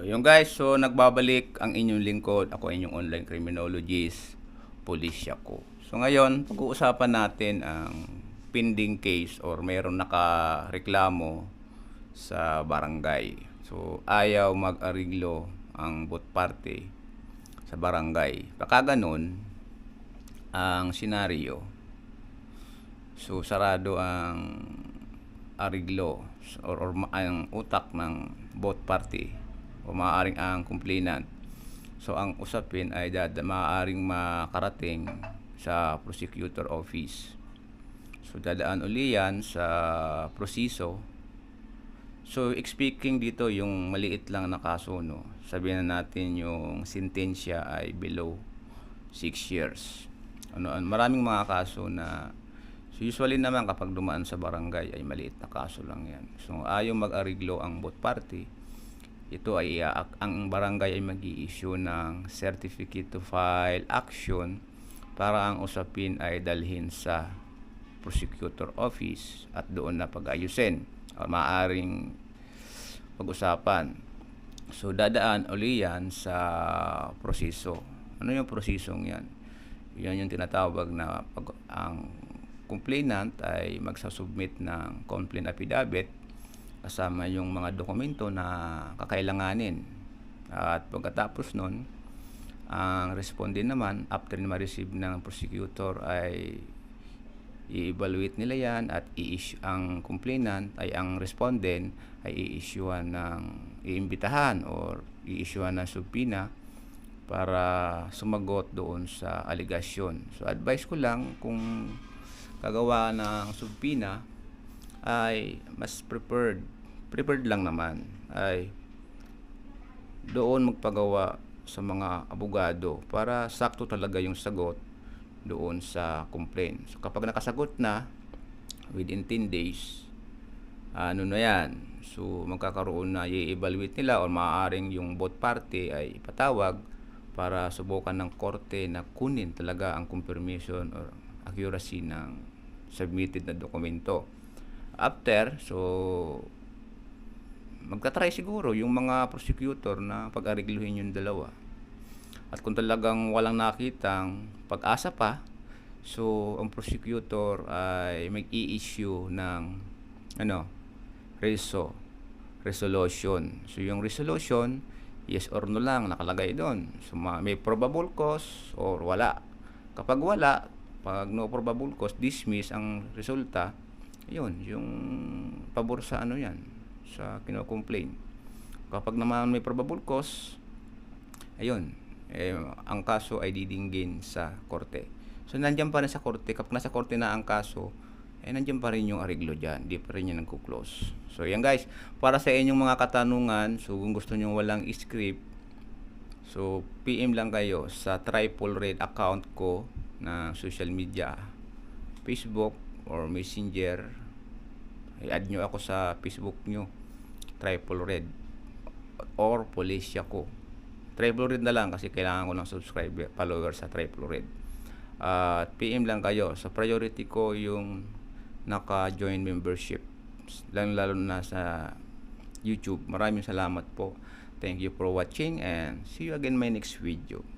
Yung guys, so nagbabalik ang inyong lingkod. Ako inyong online criminologist, Pulisya ko. So ngayon, pag-uusapan natin ang pending case or mayroong nakareklamo sa barangay. So ayaw mag-ariglo ang both party sa barangay. Pagkaganon, ang senaryo, so sarado ang ariglo or ang utak ng both party o maaaring ang complainant. So ang usapin ay maaaring makarating sa prosecutor office. So dadaan uli yan sa proseso. So speaking dito, yung maliit lang na kaso, no, sabihin na natin yung sentensya ay below 6 years. Maraming mga kaso na, so usually naman kapag dumaan sa barangay ay maliit na kaso lang yan. So ayaw mag-ariglo ang both party, ito ay ang barangay ay mag-i-issue ng certificate to file action para ang usapin ay dalhin sa prosecutor office at doon na pag-ayusin o maaaring pag-usapan. So dadaan uli yan sa proseso. Ano yung prosesong yan? Yan yung tinatawag na pag ang complainant ay magsasubmit ng complaint affidavit kasama yung mga dokumento na kakailanganin. At pagkatapos nun, ang respondent naman, after na ma-receive ng prosecutor, ay i-evaluate nila yan at i-issue ang complainant ay ang respondent ay i-issuean ng iimbitahan or i-issuean ng subpoena para sumagot doon sa aligasyon. So advice ko lang, kung gagawa ng subpoena ay mas prepared lang naman ay doon magpagawa sa mga abogado para sakto talaga yung sagot doon sa complaint. So kapag nakasagot na within 10 days, ano na yan, so magkakaroon na, i-evaluate nila o maaaring yung both party ay ipatawag para subukan ng korte na kunin talaga ang confirmation or accuracy ng submitted na dokumento. After, so magta-try siguro yung mga prosecutor na pag-arigluhin yung dalawa. At kung talagang walang nakitang pag-asa pa, so ang prosecutor ay mag-i-issue ng resolution. So yung resolution, yes or no lang nakalagay doon. So may probable cause or wala. Kapag wala, pag no probable cause, dismiss ang resulta. Yun, yung pabor sa yan, sa kino-complain. Kapag naman may probable cause, ayun, ang kaso ay didinggin sa korte. So nandiyan pa rin sa korte. Kapag nasa korte na ang kaso, nandiyan pa rin yung ariglo dyan. Di pa rin yan nagko-close. So yan guys, para sa inyong mga katanungan, so kung gusto nyo walang script, so PM lang kayo sa Triple Red account ko na social media, Facebook or Messenger. I-add nyo ako sa Facebook nyo, Triple Red or Pulisya ko. Triple Red na lang kasi kailangan ko ng subscriber, follower sa Triple Red. PM lang kayo. Sa priority ko yung naka-join membership, lalo na sa YouTube. Maraming salamat po. Thank you for watching and see you again in my next video.